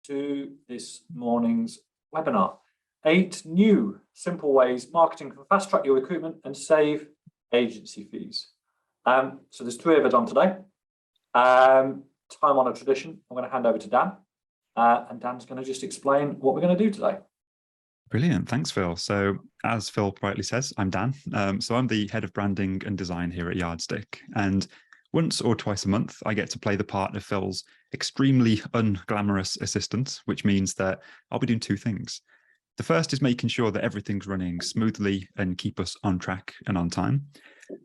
to this morning's webinar. 8 new simple ways marketing can fast track your recruitment and save agency fees. So there's 3 of us on today. Time on a tradition. I'm going to hand over to Dan, and Dan's going to just explain what we're going to do today. Brilliant. Thanks, Phil. So as Phil rightly says, I'm Dan. So I'm the head of branding and design here at Yardstick. And once or twice a month, I get to play the part of Phil's extremely unglamorous assistant, which means that I'll be doing 2 things. The first is making sure that everything's running smoothly and keep us on track and on time.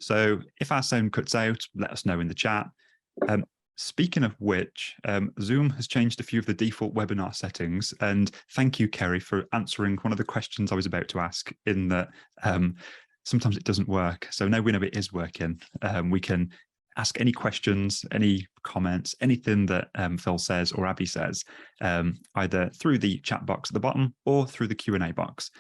So if our sound cuts out, let us know in the chat. Speaking of which, Zoom has changed a few of the default webinar settings, and thank you, Kerry, for answering one of the questions I was about to ask, in that sometimes it doesn't work. So now we know it is working. We can ask any questions, any comments, anything that Phil says or Abby says, either through the chat box at the bottom or through the Q&A box.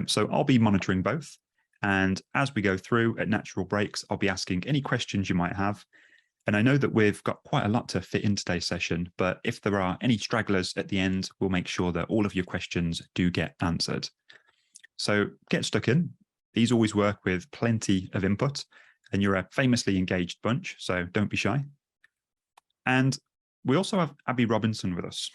So I'll be monitoring both. And as we go through at natural breaks, I'll be asking any questions you might have. And I know that we've got quite a lot to fit in today's session, but if there are any stragglers at the end, we'll make sure that all of your questions do get answered. So get stuck in. These always work with plenty of input, and you're a famously engaged bunch, so don't be shy. And we also have Abby Robinson with us.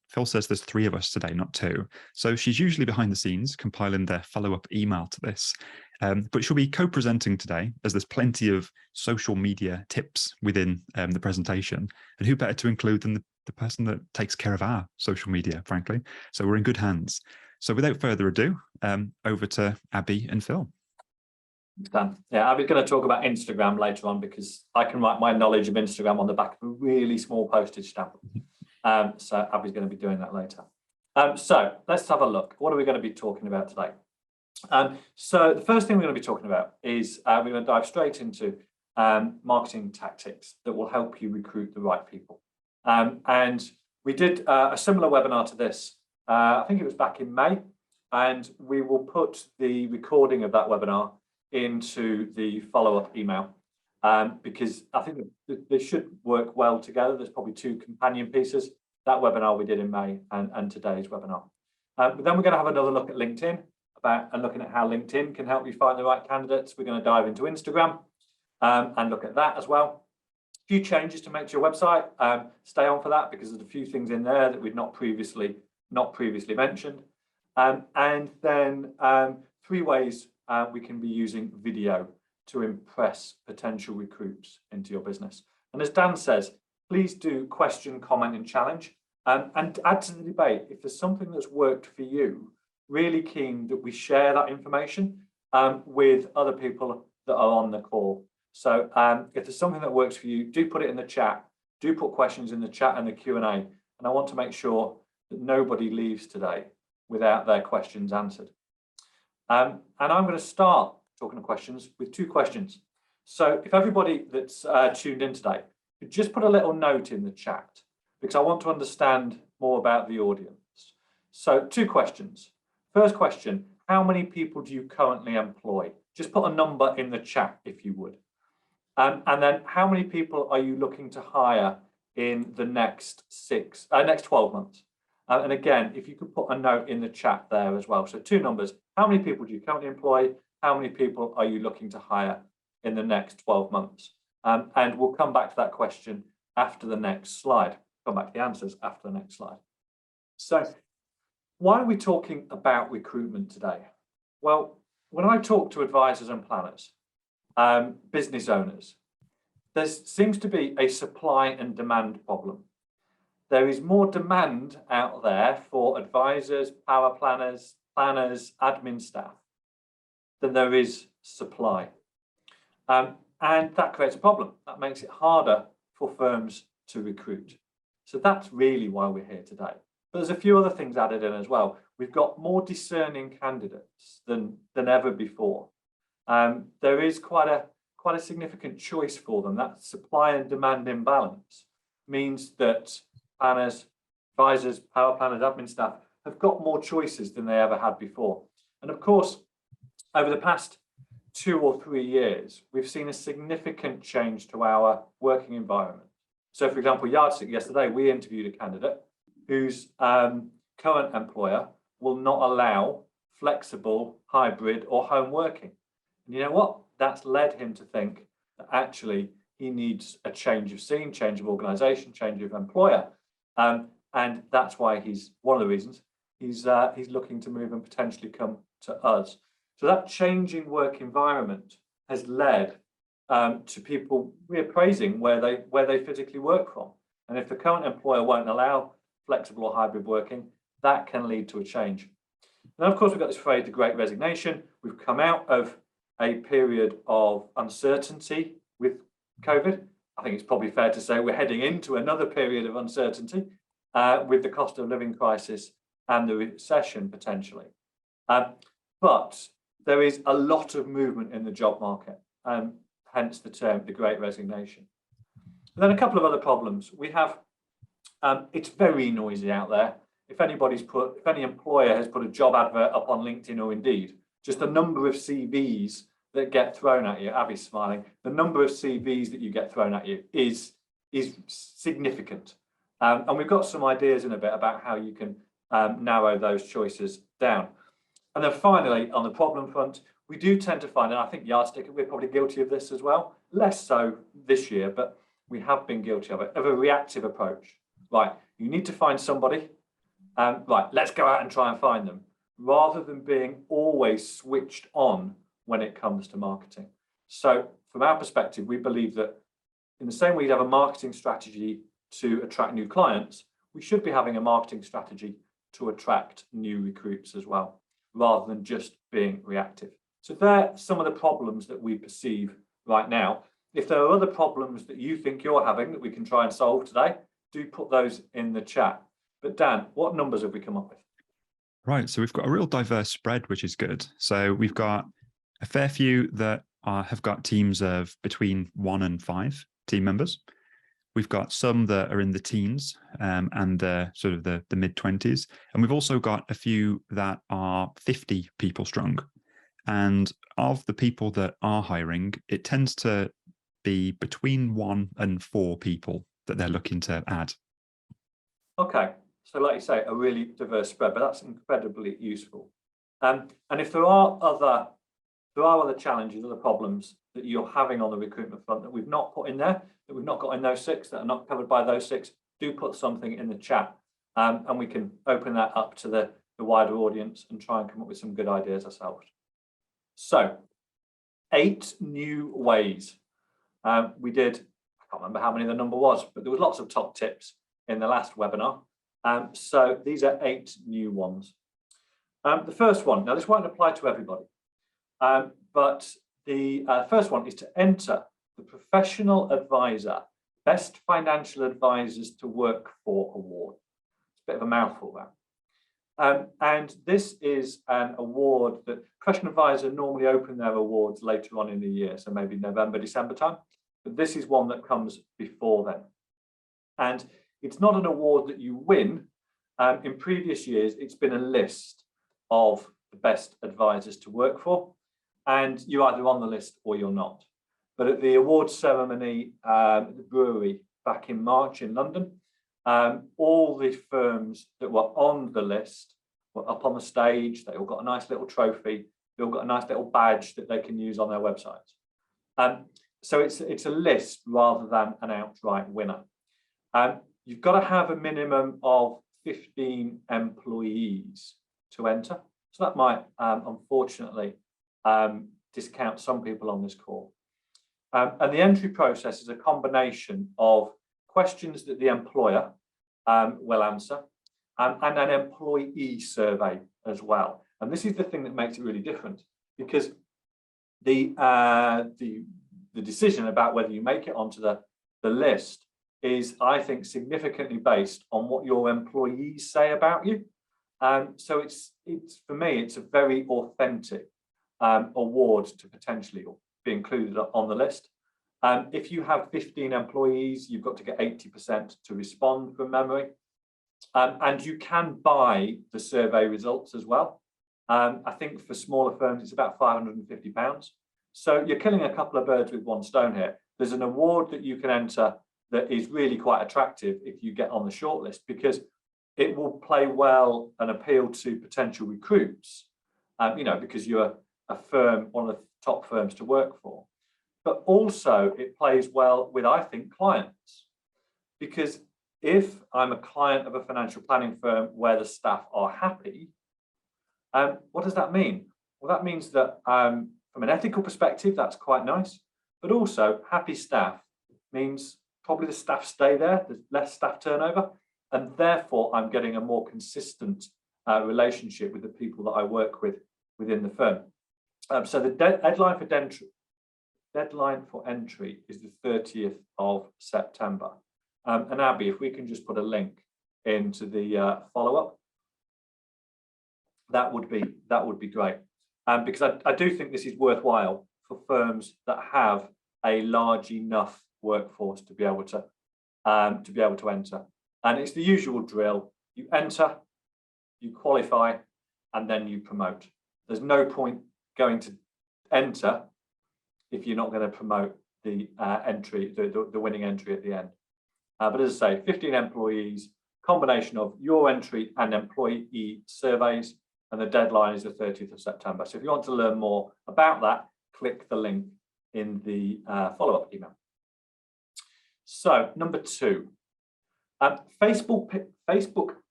Phil says there's 3 of us today, not 2. So she's usually behind the scenes compiling the follow-up email to this. But she'll be co-presenting today, as there's plenty of social media tips within the presentation. And who better to include than the person that takes care of our social media, frankly. So we're in good hands. So without further ado, over to Abby and Phil. Dan. Yeah, Abby's going to talk about Instagram later on, because I can write my knowledge of Instagram on the back of a really small postage stamp. So Abby's going to be doing that later. So let's have a look. What are we going to be talking about today? So the first thing we're going to be talking about is we're going to dive straight into marketing tactics that will help you recruit the right people. And we did a similar webinar to this, I think it was back in May, and we will put the recording of that webinar into the follow-up email, because I think they should work well together. There's probably 2 companion pieces, that webinar we did in May and today's webinar. But then we're going to have another look at LinkedIn, and looking at how LinkedIn can help you find the right candidates. We're going to dive into Instagram and look at that as well. A few changes to make to your website. Stay on for that, because there's a few things in there that we've not previously mentioned. And then 3 ways we can be using video to impress potential recruits into your business. And as Dan says, please do question, comment, and challenge, and add to the debate. If there's something that's worked for you, really keen that we share that information with other people that are on the call. So if there's something that works for you, do put it in the chat. Do put questions in the chat and the Q&A. And I want to make sure that nobody leaves today without their questions answered. And I'm going to start talking to questions with 2 questions. So if everybody that's tuned in today could just put a little note in the chat, because I want to understand more about the audience. So 2 questions. First question, how many people do you currently employ? Just put a number in the chat if you would. And then how many people are you looking to hire in the next 12 months? And again, if you could put a note in the chat there as well. So 2 numbers, how many people do you currently employ? How many people are you looking to hire in the next 12 months? And we'll come back to that question after the next slide. Come back to the answers after the next slide. So why are we talking about recruitment today? Well, when I talk to advisors and planners, business owners, there seems to be a supply and demand problem. There is more demand out there for advisors, power planners, admin staff than there is supply. And that creates a problem. That makes it harder for firms to recruit. So that's really why we're here today. But there's a few other things added in as well. We've got more discerning candidates than ever before. There is quite a significant choice for them. That supply and demand imbalance means that planners, advisors, power planners, admin staff have got more choices than they ever had before. And of course, over the past 2 or 3 years, we've seen a significant change to our working environment. So for example, Yardstick yesterday, we interviewed a candidate whose current employer will not allow flexible, hybrid or home working. And you know what? That's led him to think that actually he needs a change of scene, change of organisation, change of employer. And that's why he's one of the reasons he's looking to move and potentially come to us. So that changing work environment has led to people reappraising where they physically work from. And if the current employer won't allow flexible or hybrid working, that can lead to a change. Now, of course, we've got this phrase, the Great Resignation. We've come out of a period of uncertainty with COVID. I think it's probably fair to say we're heading into another period of uncertainty with the cost of living crisis and the recession potentially. But there is a lot of movement in the job market, hence the term, the Great Resignation. And then a couple of other problems. We have, it's very noisy out there. If any employer has put a job advert up on LinkedIn or Indeed, just the number of CVs that get thrown at you, Abby's smiling, the number of CVs that you get thrown at you is significant. And we've got some ideas in a bit about how you can narrow those choices down. And then finally, on the problem front, we do tend to find, and I think Yardstick, we're probably guilty of this as well, less so this year, but we have been guilty of it, of a reactive approach. Right, you need to find somebody, right, let's go out and try and find them, rather than being always switched on when it comes to marketing. So from our perspective, we believe that in the same way you have a marketing strategy to attract new clients, we should be having a marketing strategy to attract new recruits as well, rather than just being reactive. So they're some of the problems that we perceive right now. If there are other problems that you think you're having that we can try and solve today, do put those in the chat. But Dan, what numbers have we come up with? Right, so we've got a real diverse spread, which is good. So we've got a fair few that have got teams of between 1 and 5 team members. We've got some that are in the teens and the sort of the mid-20s. And we've also got a few that are 50 people strong. And of the people that are hiring, it tends to be between 1 and 4 people that they're looking to add. Okay, so like you say, a really diverse spread, but that's incredibly useful. And if there are other challenges, other problems that you're having on the recruitment front that we've not put in there, that we've not got in those 6, that are not covered by those 6, do put something in the chat, and we can open that up to the wider audience and try and come up with some good ideas ourselves. So 8 new ways. We did, I can't remember how many the number was, but there was lots of top tips in the last webinar. So these are 8 new ones. The first one, now this won't apply to everybody, but the first one is to enter the Professional Advisor Best Financial Advisors to Work For Award. It's a bit of a mouthful, that. And this is an award that Professional Advisor normally open their awards later on in the year, so maybe November, December time, but this is one that comes before then. And it's not an award that you win. In previous years, it's been a list of the best advisors to work for, and you're either on the list or you're not. But at the awards ceremony at the brewery back in March in London, all the firms that were on the list were up on the stage. They all got a nice little trophy. They all got a nice little badge that they can use on their websites. So it's a list rather than an outright winner. You've got to have a minimum of 15 employees to enter. So that might, unfortunately, discount some people on this call. And the entry process is a combination of questions that the employer will answer and an employee survey as well. And this is the thing that makes it really different, because the decision about whether you make it onto the list is, I think, significantly based on what your employees say about you. So it's for me, it's a very authentic award to potentially be included on the list. If you have 15 employees, you've got to get 80% to respond from memory. And you can buy the survey results as well. I think for smaller firms, it's about £550. So you're killing a couple of birds with one stone here. There's an award that you can enter that is really quite attractive if you get on the shortlist, because it will play well and appeal to potential recruits, because you're a firm, one of the top firms to work for. But also it plays well with, I think, clients. Because if I'm a client of a financial planning firm where the staff are happy, what does that mean? Well, that means that from an ethical perspective, that's quite nice. But also happy staff means probably the staff stay there, there's less staff turnover, and therefore I'm getting a more consistent relationship with the people that I work with within the firm. So the deadline for entry is the 30th of September. And Abby, if we can just put a link into the follow-up, that would be great. Because I do think this is worthwhile for firms that have a large enough workforce to be able to enter. And it's the usual drill: you enter, you qualify, and then you promote. There's no point going to enter if you're not going to promote the entry, the winning entry at the end. But as I say, 15 employees, combination of your entry and employee surveys, and the deadline is the 30th of September. So if you want to learn more about that, click the link in the follow-up email. So number 2, Facebook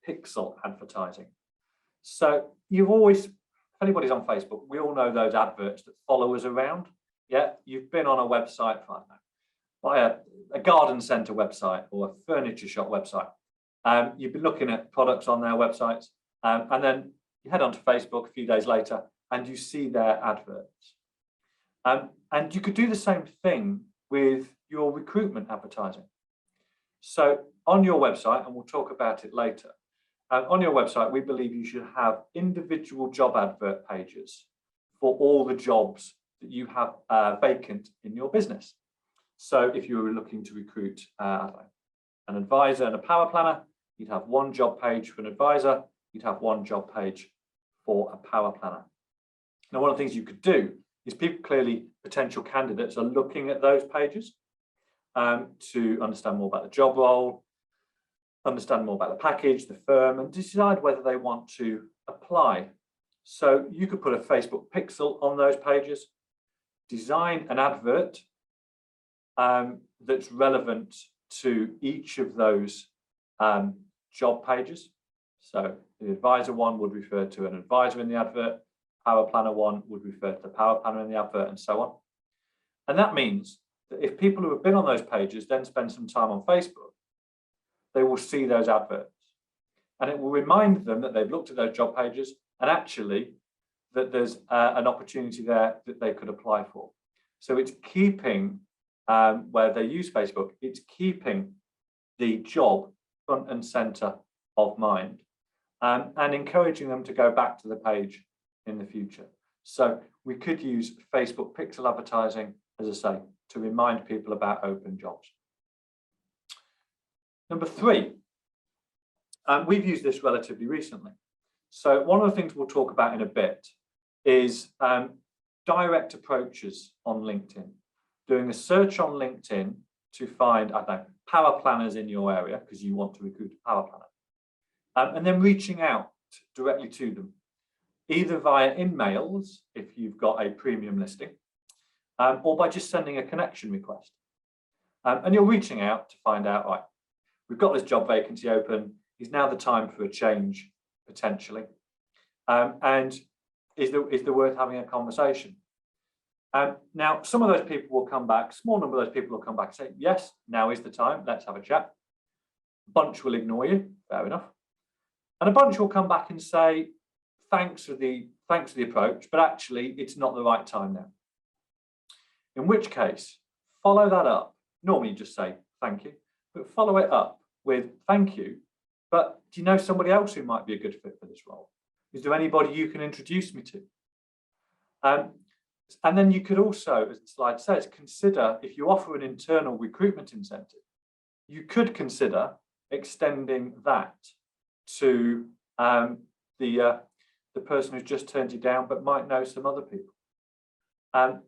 pixel advertising. So you've always, if anybody's on Facebook, we all know those adverts that follow us around. Yeah, you've been on a website, I don't know, by a garden centre website or a furniture shop website. You've been looking at products on their websites, and then you head onto Facebook a few days later and you see their adverts. And you could do the same thing with your recruitment advertising. So on your website, and we'll talk about it later, on your website, we believe you should have individual job advert pages for all the jobs that you have vacant in your business. So if you were looking to recruit an advisor and a power planner, you'd have one job page for an advisor, you'd have one job page for a power planner. Now, one of the things you could do is potential candidates are looking at those pages to understand more about the job role, understand more about the package, the firm, and decide whether they want to apply. So you could put a Facebook pixel on those pages, design an advert that's relevant to each of those job pages. So the advisor one would refer to an advisor in the advert, power planner one would refer to the power planner in the advert, and so on. And that means that if people who have been on those pages then spend some time on Facebook, they will see those adverts. And it will remind them that they've looked at those job pages and actually that there's an opportunity there that they could apply for. So it's keeping, where they use Facebook, it's keeping the job front and center of mind, and encouraging them to go back to the page in the future. So we could use Facebook pixel advertising, as I say, to remind people about open jobs. Number 3, we've used this relatively recently. So one of the things we'll talk about in a bit is direct approaches on LinkedIn. Doing a search on LinkedIn to find, I don't know, power planners in your area because you want to recruit a power planner. And then reaching out directly to them, either via emails, if you've got a premium listing, or by just sending a connection request. And you're reaching out to find out, right, we've got this job vacancy open, is now the time for a change, potentially? And is there worth having a conversation? Now, some of those people will come back, small number of those people will come back and say, yes, now is the time, let's have a chat. A bunch will ignore you, fair enough. And a bunch will come back and say, thanks for the approach, but actually it's not the right time now. In which case, follow that up. Normally you just say thank you, but follow it up with thank you, but do you know somebody else who might be a good fit for this role? Is there anybody you can introduce me to? And then you could also, as the slide says, consider, if you offer an internal recruitment incentive, you could consider extending that to the person who's just turned you down but might know some other people.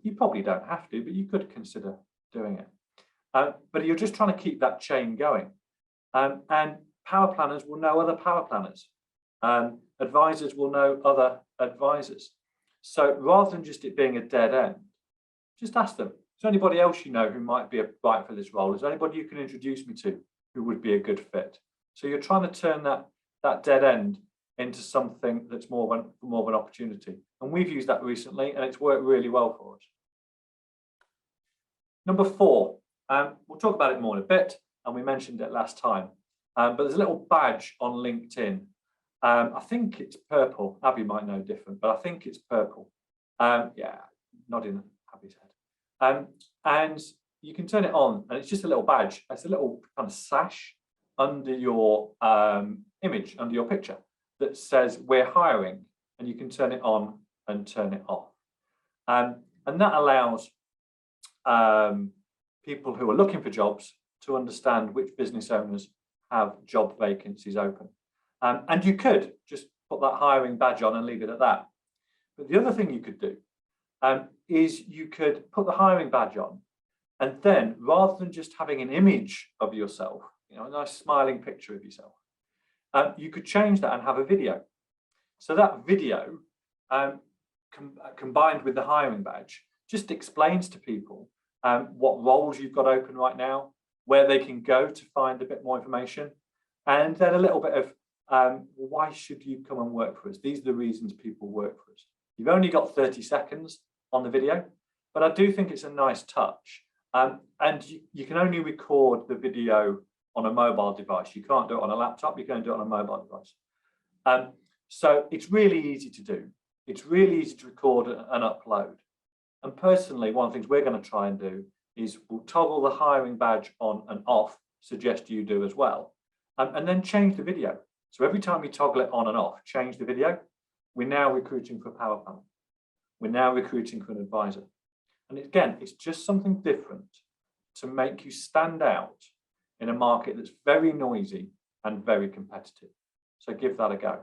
You probably don't have to, but you could consider doing it. But you're just trying to keep that chain going. And power planners will know other power planners. Advisors will know other advisors. So rather than just it being a dead end, just ask them, is there anybody else you know who might be right for this role? Is there anybody you can introduce me to who would be a good fit? So you're trying to turn that dead end into something that's more of an opportunity. And we've used that recently and it's worked really well for us. Number 4, we'll talk about it more in a bit, and we mentioned it last time, but there's a little badge on LinkedIn. I think it's purple. Abby might know different, but I think it's purple. Yeah, nodding Abby's head. And you can turn it on, and it's just a little badge. It's a little kind of sash under your image, under your picture, that says we're hiring, and you can turn it on and turn it off. And that allows people who are looking for jobs to understand which business owners have job vacancies open. And you could just put that hiring badge on and leave it at that. But the other thing you could do is you could put the hiring badge on, and then rather than just having an image of yourself, a nice smiling picture of yourself, you could change that and have a video. So that video combined with the hiring badge just explains to people what roles you've got open right now, where they can go to find a bit more information, and then a little bit of why should you come and work for us? These are the reasons people work for us. You've only got 30 seconds on the video, but I do think it's a nice touch. And you can only record the video on a mobile device. You can't do it on a laptop, you can do it on a mobile device. So it's really easy to do. It's really easy to record and upload. And personally, one of the things we're going to try and do is we'll toggle the hiring badge on and off, suggest you do as well, and then change the video. So every time we toggle it on and off, change the video, we're now recruiting for a power planner. We're now recruiting for an advisor. And again, it's just something different to make you stand out in a market that's very noisy and very competitive. So give that a go.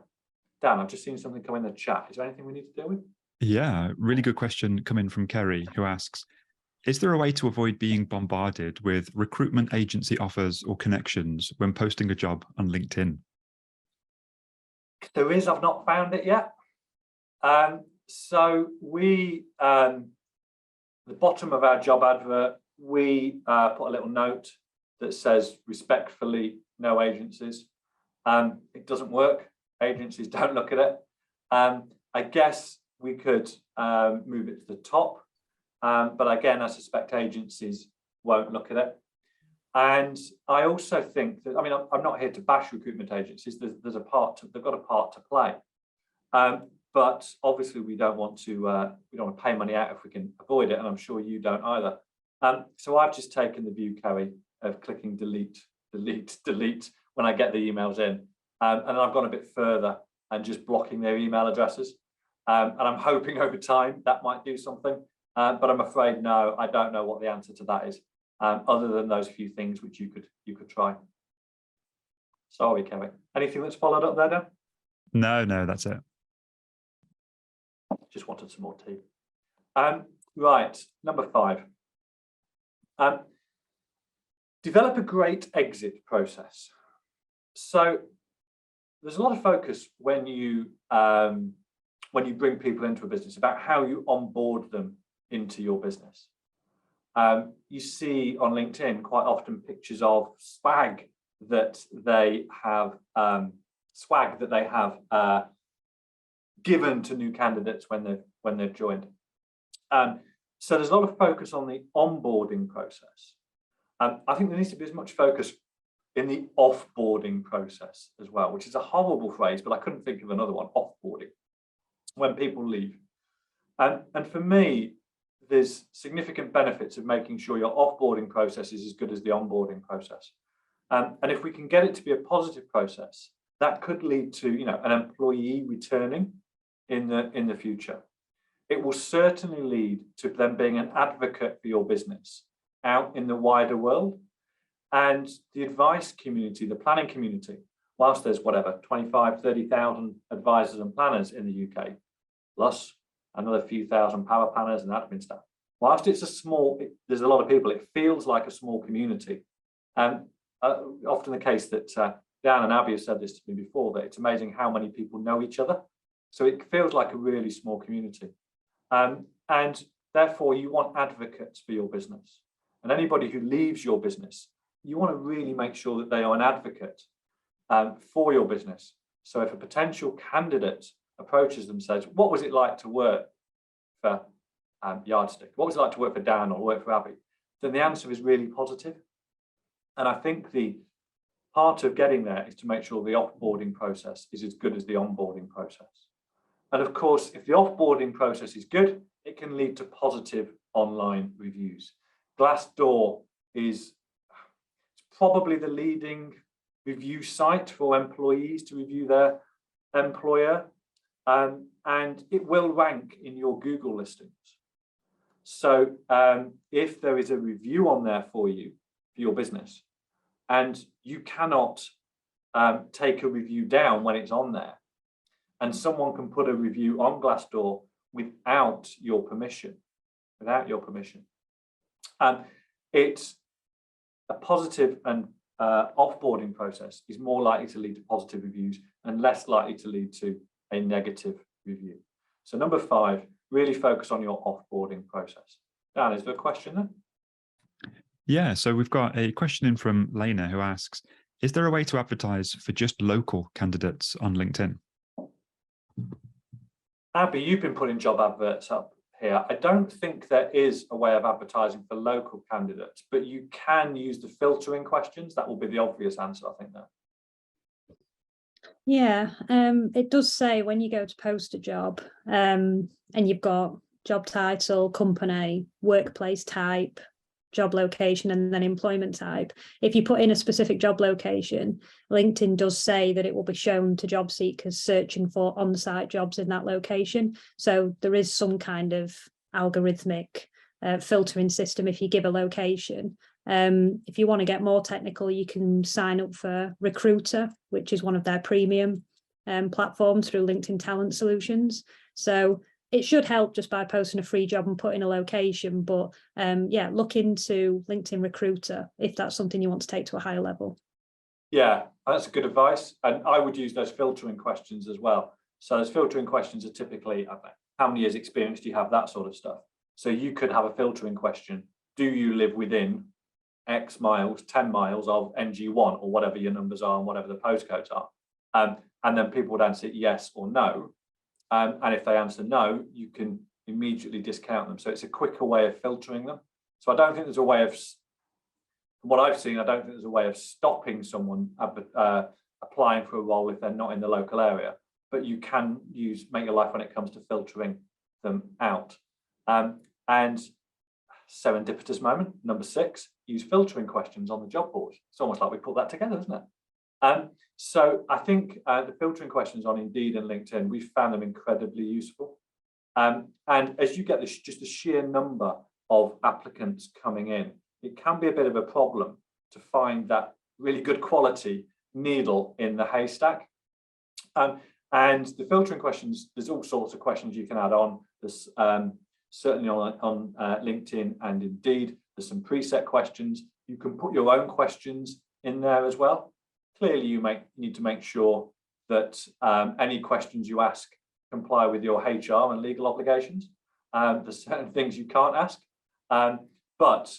Dan, I've just seen something come in the chat. Is there anything we need to deal with? Yeah, really good question coming from Kerry, who asks, is there a way to avoid being bombarded with recruitment agency offers or connections when posting a job on LinkedIn? There is, I've not found it yet. So we, the bottom of our job advert, we put a little note that says respectfully, no agencies. It doesn't work. Agencies don't look at it. I guess we could move it to the top. But again, I suspect agencies won't look at it. And I also think that, I mean, I'm not here to bash recruitment agencies. There's a part to, they've got a part to play. But obviously we don't want to pay money out if we can avoid it, and I'm sure you don't either. So I've just taken the view, Kerry, of clicking delete, delete, delete when I get the emails in. And I've gone a bit further and just blocking their email addresses. And I'm hoping over time that might do something. But I'm afraid, no, I don't know what the answer to that is, other than those few things which you could try. Sorry, Kerry. Anything that's followed up there, Dan? No, that's it. Just wanted some more tea. Right, number 5. Develop a great exit process. So there's a lot of focus when you bring people into a business about how you onboard them into your business. You see on LinkedIn quite often pictures of swag that they have given to new candidates when they've joined. So there's a lot of focus on the onboarding process. I think there needs to be as much focus in the offboarding process as well, which is a horrible phrase, but I couldn't think of another one, offboarding, when people leave. And for me, there's significant benefits of making sure your offboarding process is as good as the onboarding process. And if we can get it to be a positive process, that could lead to an employee returning in the future. It will certainly lead to them being an advocate for your business out in the wider world. And the advice community, the planning community, whilst there's 25, 30,000 advisors and planners in the UK, plus another few thousand power planners and admin staff. Whilst it's there's a lot of people, it feels like a small community. And often the case that Dan and Abby have said this to me before, that it's amazing how many people know each other. So it feels like a really small community. And therefore, you want advocates for your business. And anybody who leaves your business, you want to really make sure that they are an advocate for your business. So if a potential candidate approaches them and says, what was it like to work for Yardstick? What was it like to work for Dan or work for Abby? Then the answer is really positive. And I think the part of getting there is to make sure the offboarding process is as good as the onboarding process. And of course, if the offboarding process is good, it can lead to positive online reviews. Glassdoor is probably the leading review site for employees to review their employer, and it will rank in your Google listings. So if there is a review on there for you, for your business, and you cannot take a review down when it's on there, and someone can put a review on Glassdoor without your permission, it's a positive and offboarding process is more likely to lead to positive reviews and less likely to lead to a negative review. So number 5, really focus on your offboarding process. Dan, is there a question there? Yeah, so we've got a question in from Lena who asks, is there a way to advertise for just local candidates on LinkedIn? Abby, you've been putting job adverts up here. I don't think there is a way of advertising for local candidates, but you can use the filtering questions. That will be the obvious answer, I think, there. Yeah, it does say when you go to post a job and you've got job title, company, workplace type, job location, and then employment type. If you put in a specific job location, LinkedIn does say that it will be shown to job seekers searching for on-site jobs in that location. So there is some kind of algorithmic filtering system if you give a location. If you want to get more technical, you can sign up for Recruiter, which is one of their premium platforms through LinkedIn Talent Solutions. So it should help just by posting a free job and putting a location. But yeah, look into LinkedIn Recruiter if that's something you want to take to a higher level. Yeah, that's good advice. And I would use those filtering questions as well. So those filtering questions are typically, how many years experience do you have, that sort of stuff. So you could have a filtering question. Do you live within X miles, 10 miles of NG1 or whatever your numbers are and whatever the postcodes are? And then people would answer yes or no. And if they answer no, you can immediately discount them. So it's a quicker way of filtering them. So I don't think there's a way of, from what I've seen, I don't think there's a way of stopping someone applying for a role if they're not in the local area. But you can make your life when it comes to filtering them out. And serendipitous moment, number 6, use filtering questions on the job board. It's almost like we put that together, isn't it? So I think the filtering questions on Indeed and LinkedIn, we've found them incredibly useful. And as you get just the sheer number of applicants coming in, it can be a bit of a problem to find that really good quality needle in the haystack. And the filtering questions, there's all sorts of questions you can add on. There's certainly on LinkedIn and Indeed, there's some preset questions. You can put your own questions in there as well. Clearly, you need to make sure that any questions you ask comply with your HR and legal obligations. There's certain things you can't ask, but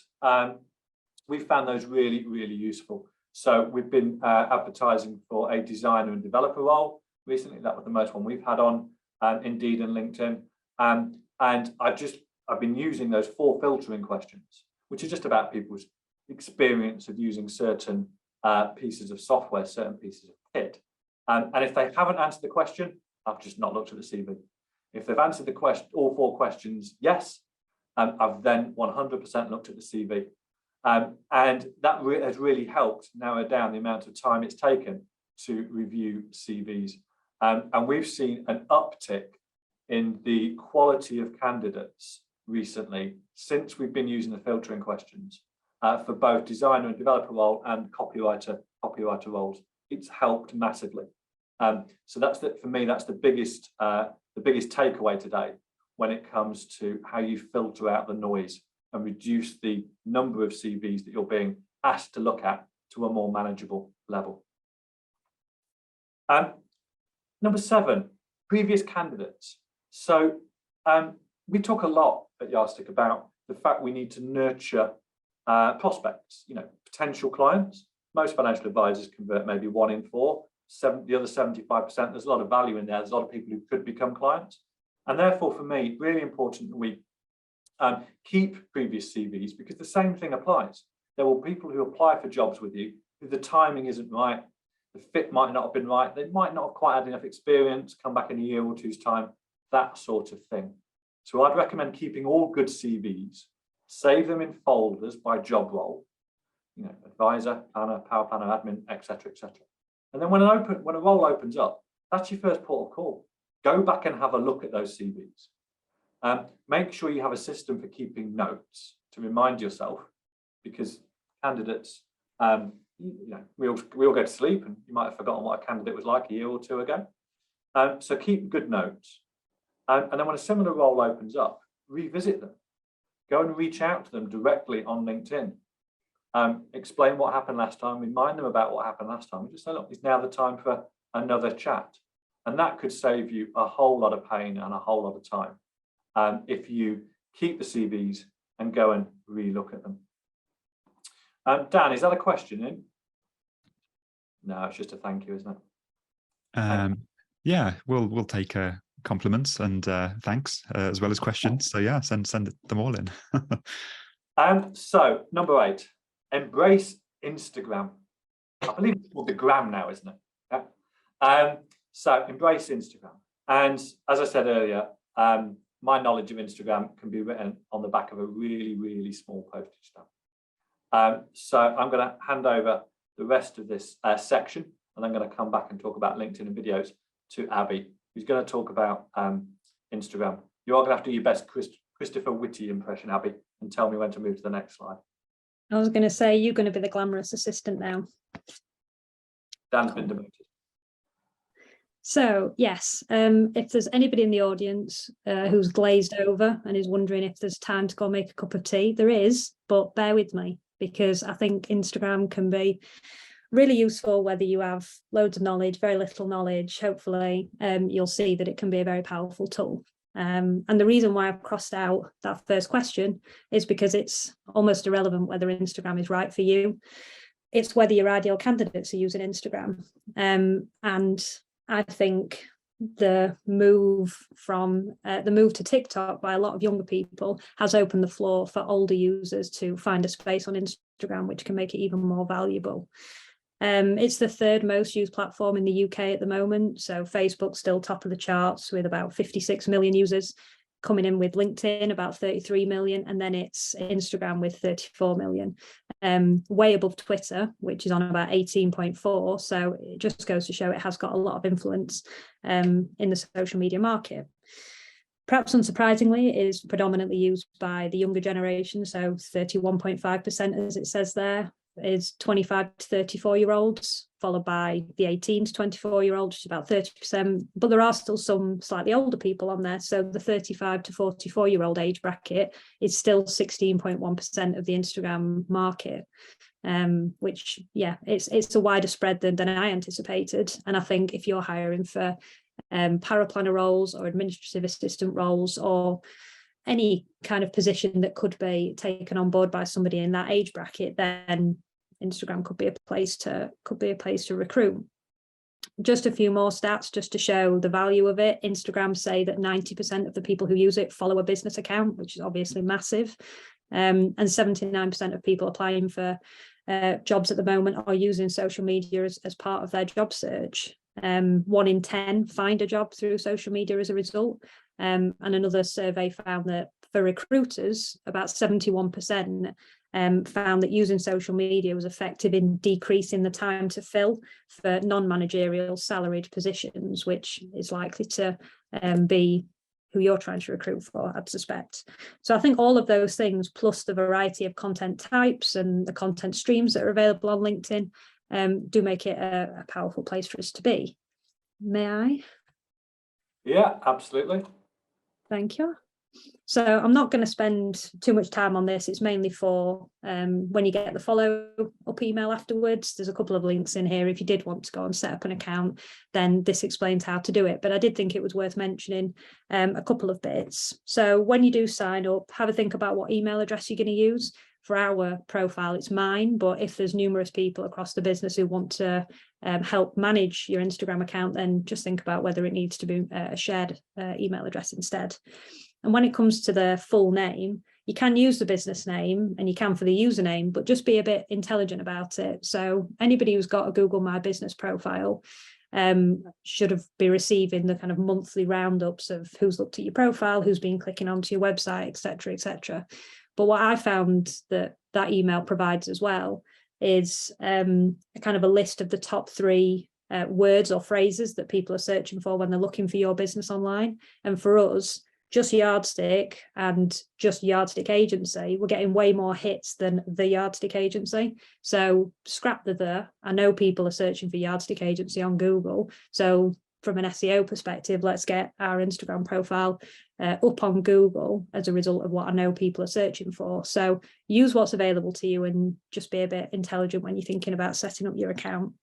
we found those really, really useful. So we've been advertising for a designer and developer role recently. That was the most one we've had on Indeed and LinkedIn. And I've been using those 4 filtering questions, which is just about people's experience of using certain pieces of software, certain pieces of kit. And if they haven't answered the question, I've just not looked at the CV. If they've answered the question, all 4 questions, yes, I've then 100% looked at the CV. And that has really helped narrow down the amount of time it's taken to review CVs. And we've seen an uptick in the quality of candidates recently since we've been using the filtering questions for both designer and developer role and copywriter roles. It's helped massively. So for me, that's the biggest takeaway today when it comes to how you filter out the noise and reduce the number of CVs that you're being asked to look at to a more manageable level. Number 7, previous candidates. So we talk a lot at Yardstick about the fact we need to nurture prospects, potential clients. Most financial advisors convert maybe 1 in 4. The other 75%, there's a lot of value in there. There's a lot of people who could become clients. And therefore, for me, really important that we keep previous CVs, because the same thing applies. There will be people who apply for jobs with you who the timing isn't right, the fit might not have been right, they might not have quite had enough experience, come back in a year or two's time, that sort of thing. So I'd recommend keeping all good CVs, save them in folders by job role, advisor, planner, power planner, admin, etc., etc. And then when a role opens up, that's your first port of call. Go back and have a look at those CVs. Make sure you have a system for keeping notes to remind yourself, because candidates, we all go to sleep and you might have forgotten what a candidate was like a year or two ago. So keep good notes. And then when a similar role opens up, revisit them. Go and reach out to them directly on LinkedIn. Explain what happened last time, remind them about what happened last time. Just say, look, it's now the time for another chat. And that could save you a whole lot of pain and a whole lot of time if you keep the CVs and go and re-look at them. Dan, is that a question in? No, it's just a thank you, isn't it? Yeah, we'll take compliments and thanks as well as questions. So yeah, send them all in. So number 8, embrace Instagram. I believe it's called the gram now, isn't it? Yeah. So embrace Instagram. And as I said earlier, my knowledge of Instagram can be written on the back of a really, really small postage stamp. So I'm going to hand over the rest of this section, and I'm going to come back and talk about LinkedIn and videos to Abby, who's going to talk about Instagram. You're going to have to do your best Christopher Whitty impression, Abby, and tell me when to move to the next slide. I was going to say, you're going to be the glamorous assistant now. Dan's been demoted. So yes, if there's anybody in the audience who's glazed over and is wondering if there's time to go make a cup of tea, there is, but bear with me, because I think Instagram can be really useful whether you have loads of knowledge, very little knowledge. Hopefully you'll see that it can be a very powerful tool. And the reason why I've crossed out that first question is because it's almost irrelevant whether Instagram is right for you. It's whether your ideal candidates are using Instagram. And I think the move to TikTok by a lot of younger people has opened the floor for older users to find a space on Instagram, which can make it even more valuable. It's the 3rd most used platform in the UK at the moment. So Facebook's still top of the charts with about 56 million users, coming in with LinkedIn about 33 million, and then it's Instagram with 34 million, way above Twitter, which is on about 18.4. So it just goes to show it has got a lot of influence in the social media market. Perhaps unsurprisingly, it is predominantly used by the younger generation, so 31.5%, as it says there, is 25 to 34-year-olds, followed by the 18 to 24-year-olds, which is about 30%. But there are still some slightly older people on there. So the 35 to 44-year-old age bracket is still 16.1% of the Instagram market, which, yeah, it's a wider spread than I anticipated. And I think if you're hiring for paraplanner roles or administrative assistant roles or any kind of position that could be taken on board by somebody in that age bracket, then Instagram could be a place to recruit. Just a few more stats just to show the value of it. Instagram say that 90% of the people who use it follow a business account, which is obviously massive. And 79% of people applying for jobs at the moment are using social media as part of their job search. 1 in 10 find a job through social media as a result. And another survey found that for recruiters, about 71% found that using social media was effective in decreasing the time to fill for non-managerial salaried positions, which is likely to be who you're trying to recruit for, I'd suspect. So I think all of those things, plus the variety of content types and the content streams that are available on LinkedIn, do make it a powerful place for us to be. May I? Yeah, absolutely. Thank you. So I'm not going to spend too much time on this. It's mainly for when you get the follow up email afterwards. There's a couple of links in here. If you did want to go and set up an account, then this explains how to do it. But I did think it was worth mentioning a couple of bits. So when you do sign up, have a think about what email address you're going to use. For our profile, it's mine, but if there's numerous people across the business who want to help manage your Instagram account, then just think about whether it needs to be a shared email address instead. And when it comes to the full name, you can use the business name and you can for the username, but just be a bit intelligent about it. So anybody who's got a Google My Business profile should be receiving the kind of monthly roundups of who's looked at your profile, who's been clicking onto your website, etc., etc. But what I found that email provides as well is a kind of a list of the top 3 words or phrases that people are searching for when they're looking for your business online. And for us, just Yardstick and just Yardstick Agency, we're getting way more hits than the Yardstick Agency. So scrap the. I know people are searching for Yardstick Agency on Google. So from an SEO perspective, let's get our Instagram profile up on Google as a result of what I know people are searching for. So use what's available to you and just be a bit intelligent when you're thinking about setting up your account.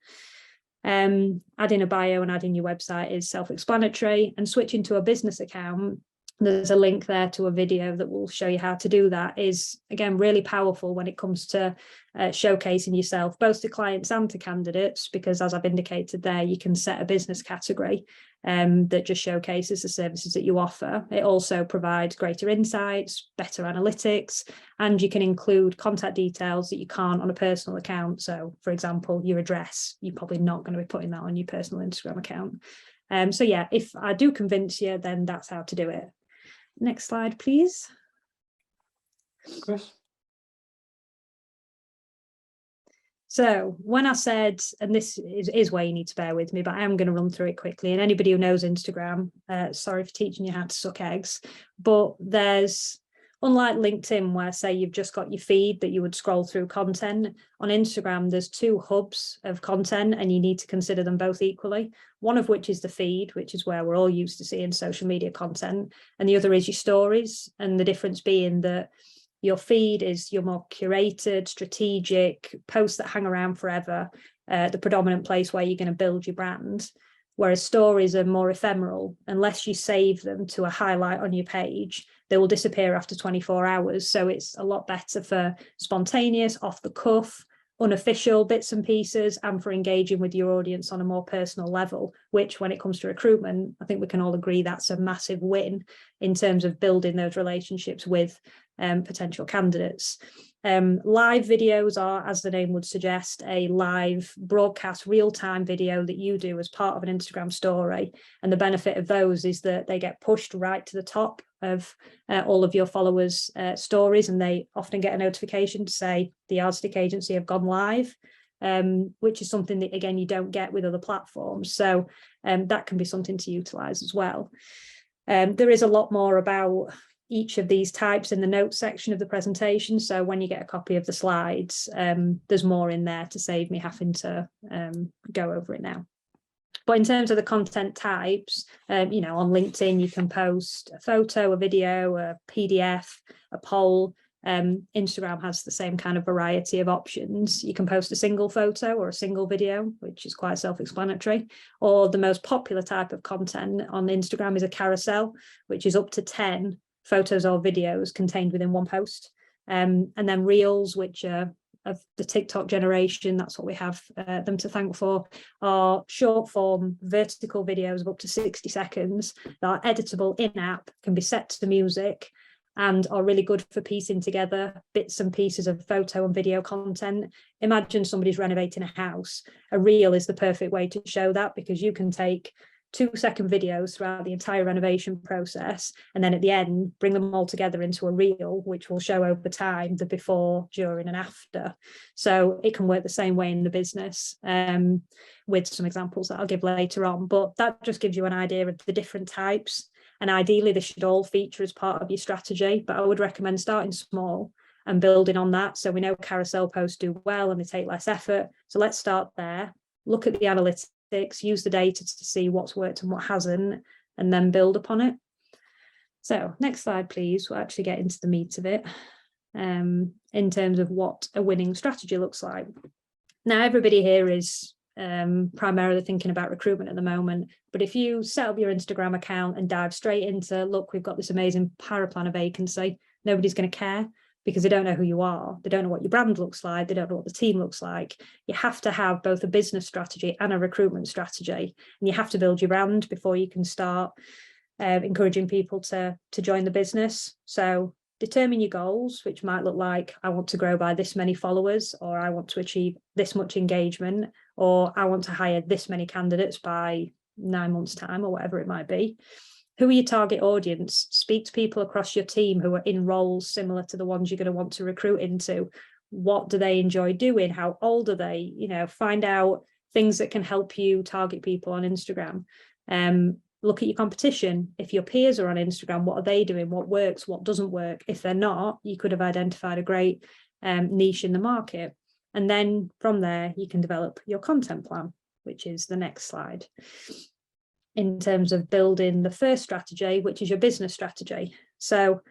Adding a bio and adding your website is self-explanatory, and switching to a business account, there's a link there to a video that will show you how to do that, is again really powerful when it comes to showcasing yourself both to clients and to candidates, because as I've indicated there, you can set a business category that just showcases the services that you offer. It also provides greater insights, better analytics, and you can include contact details that you can't on a personal account. So for example, your address, you're probably not going to be putting that on your personal Instagram account. So yeah, if I do convince you, then that's how to do it. Next slide, please. Chris? So when I said, and this is where you need to bear with me, but I am going to run through it quickly. And anybody who knows Instagram, sorry for teaching you how to suck eggs, but there's, unlike LinkedIn, where say you've just got your feed that you would scroll through content, on Instagram, there's 2 hubs of content and you need to consider them both equally. One of which is the feed, which is where we're all used to seeing social media content. And the other is your stories. And the difference being that your feed is your more curated, strategic posts that hang around forever, the predominant place where you're going to build your brand. Whereas stories are more ephemeral. Unless you save them to a highlight on your page, they will disappear after 24 hours. So it's a lot better for spontaneous, off the cuff, unofficial bits and pieces, and for engaging with your audience on a more personal level, which when it comes to recruitment, I think we can all agree that's a massive win in terms of building those relationships with potential candidates. Live videos are, as the name would suggest, a live broadcast real-time video that you do as part of an Instagram story. And the benefit of those is that they get pushed right to the top of all of your followers' stories, and they often get a notification to say the Yardstick Agency have gone live, which is something that, again, you don't get with other platforms. So that can be something to utilize as well. There is a lot more about each of these types in the notes section of the presentation. So when you get a copy of the slides, there's more in there to save me having to go over it now. But in terms of the content types, on LinkedIn, you can post a photo, a video, a PDF, a poll. Instagram has the same kind of variety of options. You can post a single photo or a single video, which is quite self-explanatory. Or the most popular type of content on Instagram is a carousel, which is up to 10 photos or videos contained within one post. And then reels, which are of the TikTok generation, that's what we have them to thank for, are short form vertical videos of up to 60 seconds that are editable in-app, can be set to music, and are really good for piecing together bits and pieces of photo and video content. Imagine somebody's renovating a house. A reel is the perfect way to show that, because you can take 2-second videos throughout the entire renovation process, and then at the end bring them all together into a reel, which will show over time the before, during and after. So it can work the same way in the business, with some examples that I'll give later on, but that just gives you an idea of the different types. And ideally they should all feature as part of your strategy, but I would recommend starting small and building on that. So we know carousel posts do well and they take less effort, so let's start there, look at the analytics, use the data to see what's worked and what hasn't, and then build upon it. So next slide, please. We'll actually get into the meat of it in terms of what a winning strategy looks like. Now, everybody here is primarily thinking about recruitment at the moment, but if you set up your Instagram account and dive straight into, look, we've got this amazing paraplanner vacancy, nobody's going to care because they don't know who you are. They don't know what your brand looks like. They don't know what the team looks like. You have to have both a business strategy and a recruitment strategy, and you have to build your brand before you can start encouraging people to join the business. So determine your goals, which might look like, I want to grow by this many followers, or I want to achieve this much engagement, or I want to hire this many candidates by 9 months' time, or whatever it might be. Who are your target audience? Speak to people across your team who are in roles similar to the ones you're going to want to recruit into. What do they enjoy doing? How old are they? Find out things that can help you target people on Instagram. Look at your competition. If your peers are on Instagram, what are they doing? What works? What doesn't work? If they're not, you could have identified a great niche in the market. And then from there, you can develop your content plan, which is the next slide. In terms of building the first strategy, which is your business strategy. So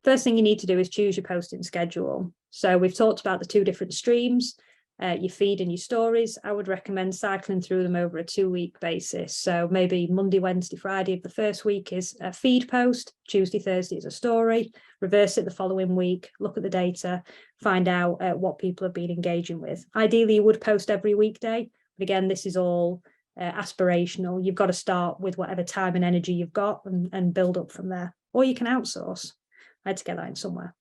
first thing you need to do is choose your posting schedule. So we've talked about the two different streams, your feed and your stories. I would recommend cycling through them over a 2-week basis. So maybe Monday, Wednesday, Friday of the first week is a feed post, Tuesday, Thursday is a story, reverse it the following week, look at the data, find out what people have been engaging with. Ideally, you would post every weekday, but again, this is all aspirational. You've got to start with whatever time and energy you've got and build up from there. Or you can outsource. I had to get that in somewhere.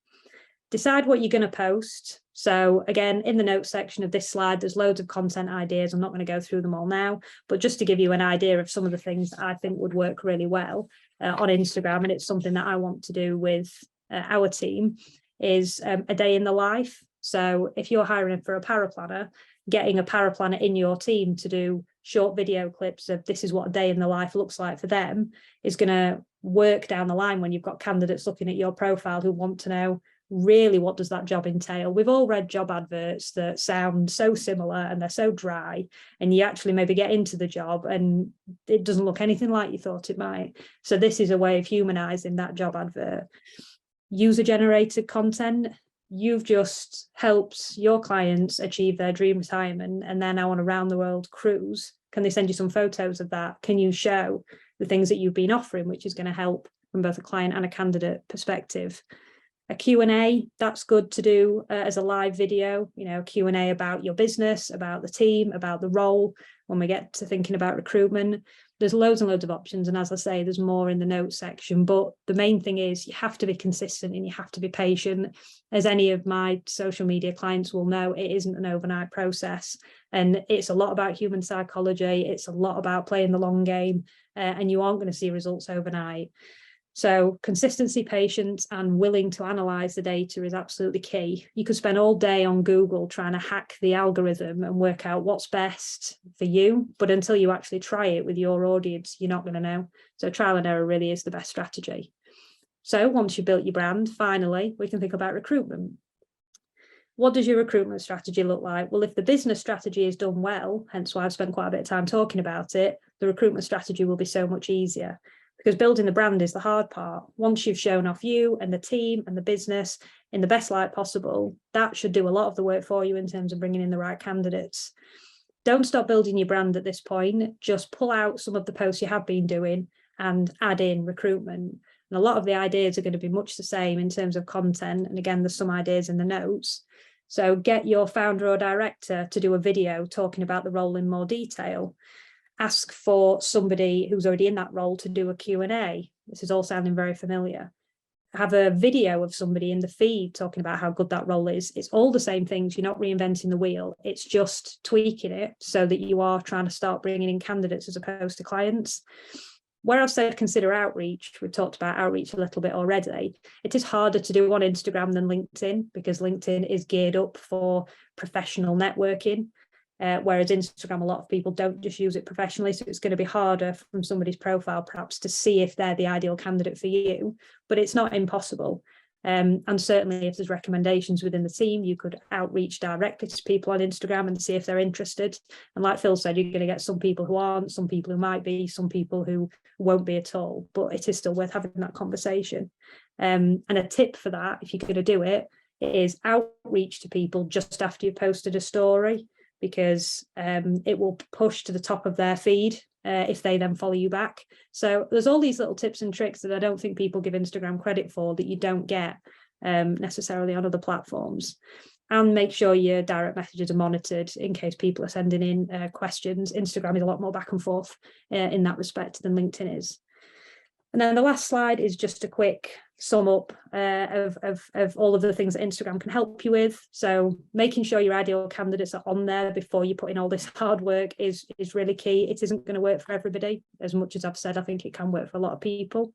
Decide what you're going to post. So again, in the notes section of this slide, there's loads of content ideas. I'm not going to go through them all now, but just to give you an idea of some of the things that I think would work really well on Instagram, and it's something that I want to do with our team, is a day in the life. So if you're hiring for a paraplanner, getting a paraplanner in your team to do short video clips of this is what a day in the life looks like for them is going to work down the line when you've got candidates looking at your profile who want to know really what does that job entail. We've all read job adverts that sound so similar and they're so dry, and you actually maybe get into the job and it doesn't look anything like you thought it might. So this is a way of humanizing that job advert. User generated content. You've just helped your clients achieve their dream retirement and they're now on a round the world cruise. Can they send you some photos of that? Can you show the things that you've been offering, which is going to help from both a client and a candidate perspective? A Q&A, that's good to do as a live video, Q&A about your business, about the team, about the role. When we get to thinking about recruitment, there's loads and loads of options. And as I say, there's more in the notes section, but the main thing is you have to be consistent and you have to be patient. As any of my social media clients will know, it isn't an overnight process. And it's a lot about human psychology. It's a lot about playing the long game, and you aren't going to see results overnight. So consistency, patience, and willing to analyze the data is absolutely key. You could spend all day on Google trying to hack the algorithm and work out what's best for you, but until you actually try it with your audience, you're not going to know. So trial and error really is the best strategy. So once you've built your brand, finally, we can think about recruitment. What does your recruitment strategy look like? Well, if the business strategy is done well, hence why I've spent quite a bit of time talking about it, the recruitment strategy will be so much easier. Because building the brand is the hard part. Once you've shown off you and the team and the business in the best light possible, that should do a lot of the work for you in terms of bringing in the right candidates. Don't stop building your brand at this point. Just pull out some of the posts you have been doing and add in recruitment. And a lot of the ideas are going to be much the same in terms of content. And again, there's some ideas in the notes. So get your founder or director to do a video talking about the role in more detail. Ask for somebody who's already in that role to do a Q&A. This is all sounding very familiar. Have a video of somebody in the feed talking about how good that role is. It's all the same things. You're not reinventing the wheel. It's just tweaking it so that you are trying to start bringing in candidates as opposed to clients. Where I've said consider outreach, we've talked about outreach a little bit already. It is harder to do on Instagram than LinkedIn because LinkedIn is geared up for professional networking. Whereas Instagram, a lot of people don't just use it professionally. So it's going to be harder from somebody's profile, perhaps, to see if they're the ideal candidate for you. But it's not impossible. And certainly if there's recommendations within the team, you could outreach directly to people on Instagram and see if they're interested. And like Phil said, you're going to get some people who aren't, some people who might be, some people who won't be at all, but it is still worth having that conversation. And a tip for that, if you're going to do it, is outreach to people just after you've posted a story, because it will push to the top of their feed if they then follow you back. So there's all these little tips and tricks that I don't think people give Instagram credit for that you don't get necessarily on other platforms. And make sure your direct messages are monitored in case people are sending in questions. Instagram is a lot more back and forth in that respect than LinkedIn is. And then the last slide is just a quick sum up of all of the things that Instagram can help you with. So making sure your ideal candidates are on there before you put in all this hard work is really key. It isn't going to work for everybody. As much as I've said, I think it can work for a lot of people.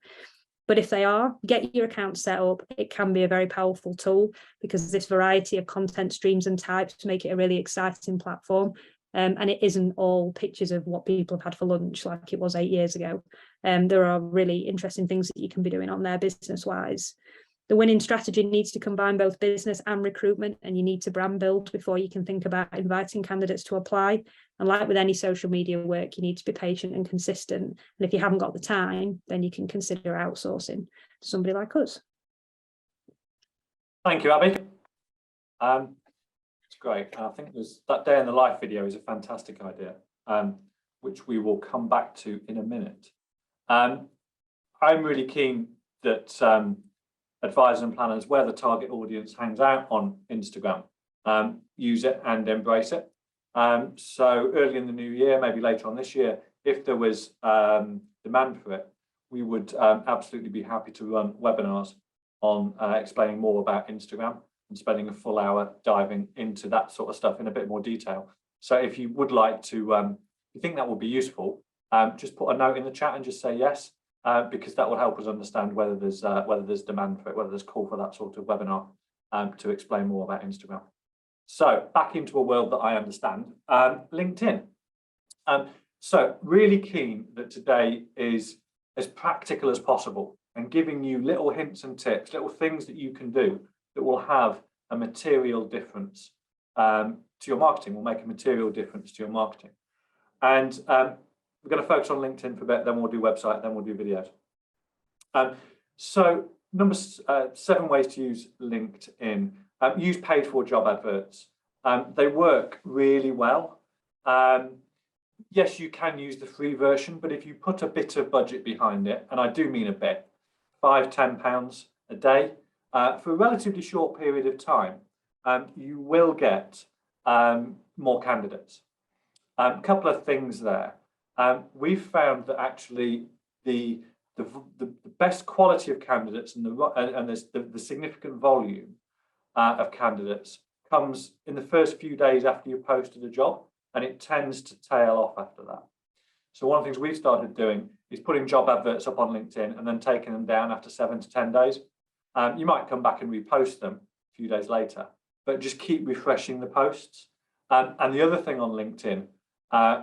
But if they are, get your account set up. It can be a very powerful tool because this variety of content streams and types make it a really exciting platform. And it isn't all pictures of what people have had for lunch like it was 8 years ago. There are really interesting things that you can be doing on there business-wise. The winning strategy needs to combine both business and recruitment, and you need to brand build before you can think about inviting candidates to apply. And like with any social media work, you need to be patient and consistent. And if you haven't got the time, then you can consider outsourcing to somebody like us. Thank you, Abby. It's great. I think there's that day in the life video is a fantastic idea, which we will come back to in a minute. I'm really keen that advisors and planners, where the target audience hangs out on Instagram, use it and embrace it. So early in the new year, maybe later on this year, if there was demand for it, we would absolutely be happy to run webinars on explaining more about Instagram and spending a full hour diving into that sort of stuff in a bit more detail. So if you would like to, if you think that would be useful, just put a note in the chat and just say yes, because that will help us understand whether there's demand for it, whether there's call for that sort of webinar to explain more about Instagram. So back into a world that I understand, LinkedIn. So really keen that today is as practical as possible and giving you little hints and tips, little things that you can do that will have a material difference to your marketing, will make a material difference to your marketing. And we're going to focus on LinkedIn for a bit, then we'll do website, then we'll do videos. So number 7 ways to use LinkedIn. Use paid for job adverts. They work really well. Yes, you can use the free version, but if you put a bit of budget behind it, and I do mean a bit, £5–10 a day, for a relatively short period of time, you will get more candidates. A couple of things there. We've found that actually the best quality of candidates and the significant volume of candidates comes in the first few days after you posted a job, and it tends to tail off after that. So one of the things we've started doing is putting job adverts up on LinkedIn and then taking them down after 7 to 10 days. You might come back and repost them a few days later, but just keep refreshing the posts. And the other thing on LinkedIn,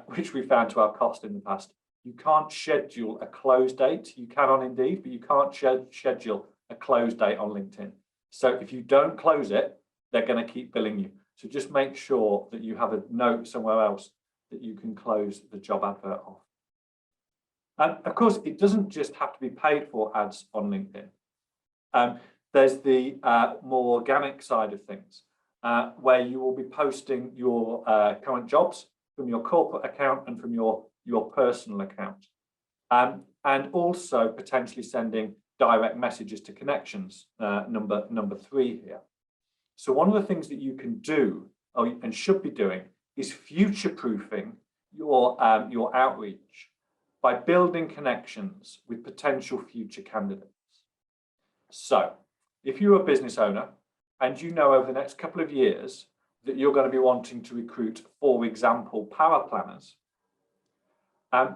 which we found to our cost in the past, you can't schedule a close date. You can on Indeed, but you can't schedule a close date on LinkedIn. So if you don't close it, they're going to keep billing you. So just make sure that you have a note somewhere else that you can close the job advert off. And of course, it doesn't just have to be paid for ads on LinkedIn. There's the more organic side of things, where you will be posting your current jobs from your corporate account and from your personal account, and also potentially sending direct messages to connections, number 3 here. So one of the things that you can do and should be doing is future-proofing your outreach by building connections with potential future candidates. So if you're a business owner and you know over the next couple of years that you're going to be wanting to recruit, for example, power planners,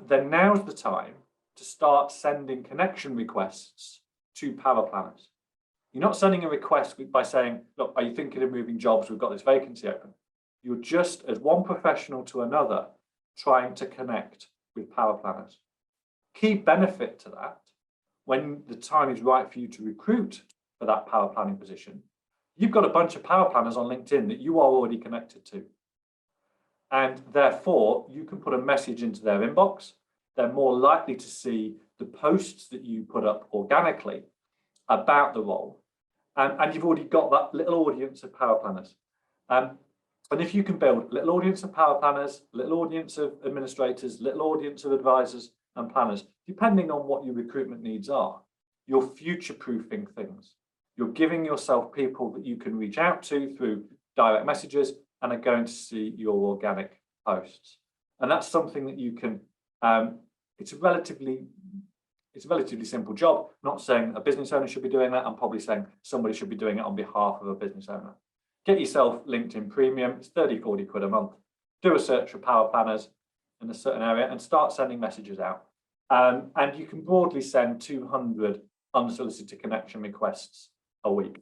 then now's the time to start sending connection requests to power planners. You're not sending a request by saying, look, are you thinking of moving jobs? We've got this vacancy open. You're just, as one professional to another, trying to connect with power planners. Key benefit to that, when the time is right for you to recruit for that power planning position, you've got a bunch of power planners on LinkedIn that you are already connected to. And therefore, you can put a message into their inbox. They're more likely to see the posts that you put up organically about the role. And you've already got that little audience of power planners. And if you can build a little audience of power planners, little audience of administrators, little audience of advisors and planners, depending on what your recruitment needs are, you're future-proofing things. You're giving yourself people that you can reach out to through direct messages and are going to see your organic posts. And that's something that you can, it's a relatively simple job. I'm not saying a business owner should be doing that. I'm probably saying somebody should be doing it on behalf of a business owner. Get yourself LinkedIn Premium. It's 30, 40 quid a month. Do a search for power planners in a certain area and start sending messages out. And you can broadly send 200 unsolicited connection requests a week.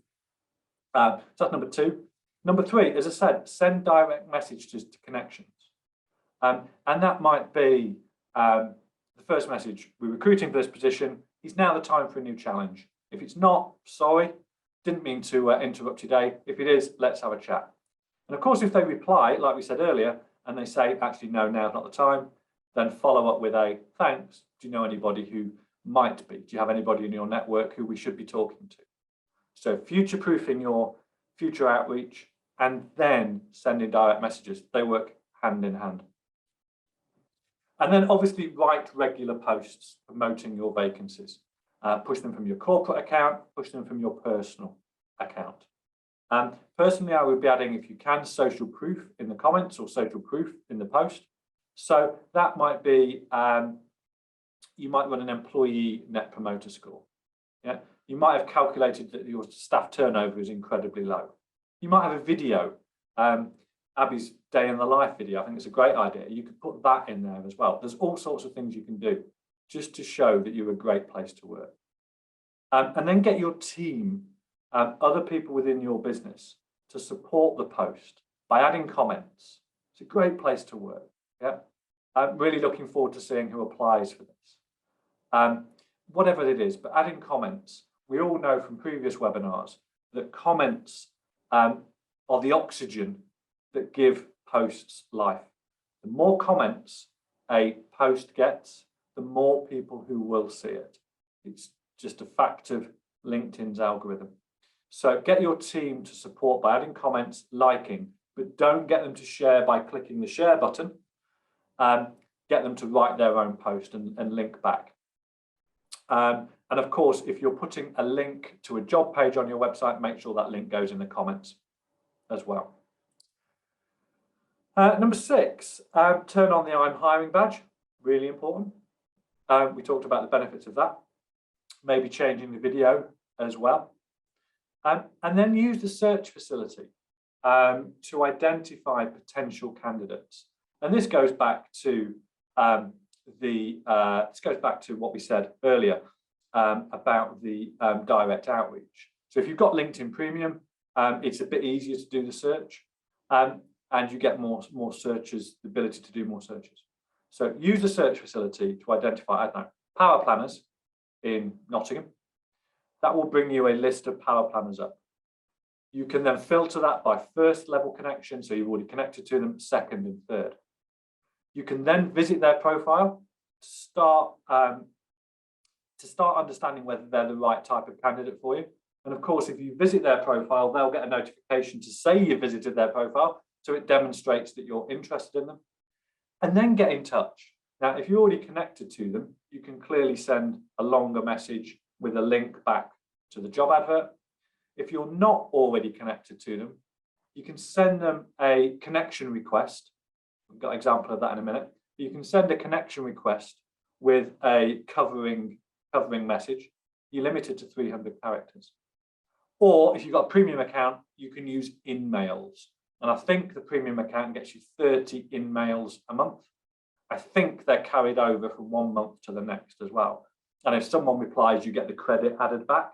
So that's number 2. Number 3, as I said, send direct messages to connections. And that might be the first message: we're recruiting for this position. Is now the time for a new challenge? If it's not, sorry, didn't mean to interrupt your day. If it is, let's have a chat. And of course, if they reply, like we said earlier, and they say, actually, no, now's not the time, then follow up with a thanks. Do you know anybody who might be? Do you have anybody in your network who we should be talking to? So future-proofing your future outreach and then sending direct messages. They work hand in hand. And then obviously write regular posts promoting your vacancies. Push them from your corporate account, push them from your personal account. Personally, I would be adding, if you can, social proof in the comments or social proof in the post. So that might be, you might run an employee net promoter score. Yeah, you might have calculated that your staff turnover is incredibly low. You might have a video, Abby's day in the life video. I think it's a great idea. You could put that in there as well. There's all sorts of things you can do just to show that you're a great place to work. And then get your team, other people within your business, to support the post by adding comments. It's a great place to work. Yeah, I'm really looking forward to seeing who applies for this. Whatever it is, but adding comments. We all know from previous webinars that comments are the oxygen that give posts life. The more comments a post gets, the more people who will see it. It's just a fact of LinkedIn's algorithm. So get your team to support by adding comments, liking, but don't get them to share by clicking the share button. Get them to write their own post and link back. And of course, if you're putting a link to a job page on your website, make sure that link goes in the comments as well. Number 6, turn on the I'm hiring badge. Really important. We talked about the benefits of that. Maybe changing the video as well. And then use the search facility to identify potential candidates. And this goes back to what we said earlier about the direct outreach. So if you've got LinkedIn Premium, it's a bit easier to do the search, and you get more searches, the ability to do more searches. So use the search facility to identify, I don't know, power planners in Nottingham. That will bring you a list of power planners up. You can then filter that by first level connection, so you've already connected to them, second and third. You can then visit their profile to start understanding whether they're the right type of candidate for you. And of course, if you visit their profile, they'll get a notification to say you visited their profile, so it demonstrates that you're interested in them. And then get in touch. Now, if you're already connected to them, you can clearly send a longer message with a link back to the job advert. If you're not already connected to them, you can send them a connection request. We've got an example of that in a minute. You can send a connection request with a covering message. You limit it to 300 characters. Or if you've got a premium account, you can use in-mails. And I think the premium account gets you 30 in-mails a month. I think they're carried over from one month to the next as well. And if someone replies, you get the credit added back.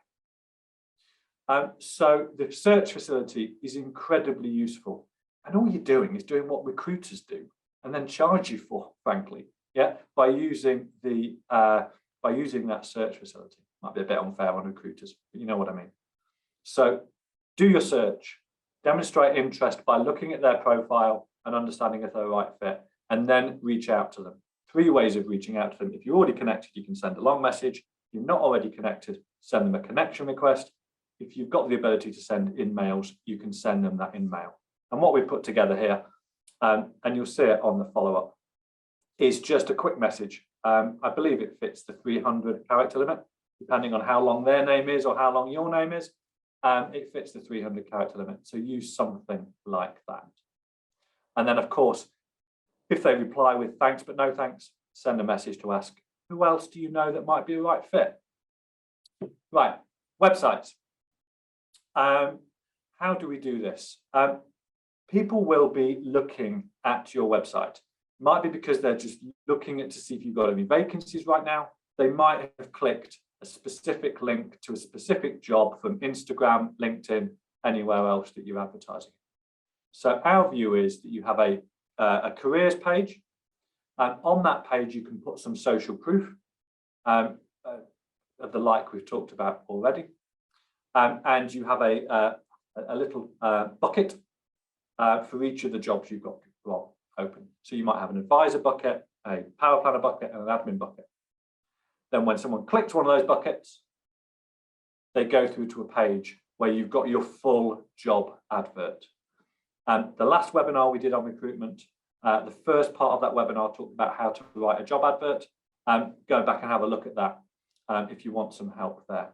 So the search facility is incredibly useful. And all you're doing is doing what recruiters do and then charge you for, frankly, yeah, by using that search facility. Might be a bit unfair on recruiters, but you know what I mean. So do your search, demonstrate interest by looking at their profile and understanding if they're the right fit, and then reach out to them. 3 ways of reaching out to them. If you're already connected, you can send a long message. If you're not already connected, send them a connection request. If you've got the ability to send in mails, you can send them that in mail. And what we've put together here, and you'll see it on the follow-up, is just a quick message. I believe it fits the 300 character limit, depending on how long their name is or how long your name is. It fits the 300 character limit. So use something like that. And then, of course, if they reply with thanks but no thanks, send a message to ask, who else do you know that might be the right fit? Right, websites. How do we do this? People will be looking at your website. Might be because they're just looking to see if you've got any vacancies right now. They might have clicked a specific link to a specific job from Instagram, LinkedIn, anywhere else that you're advertising. So our view is that you have a careers page, and on that page you can put some social proof of the like we've talked about already, and you have a little bucket for each of the jobs you've got open. So you might have an advisor bucket, a power planner bucket, and an admin bucket. Then when someone clicks one of those buckets, they go through to a page where you've got your full job advert. And the last webinar we did on recruitment, the first part of that webinar talked about how to write a job advert. Go back and have a look at that if you want some help there.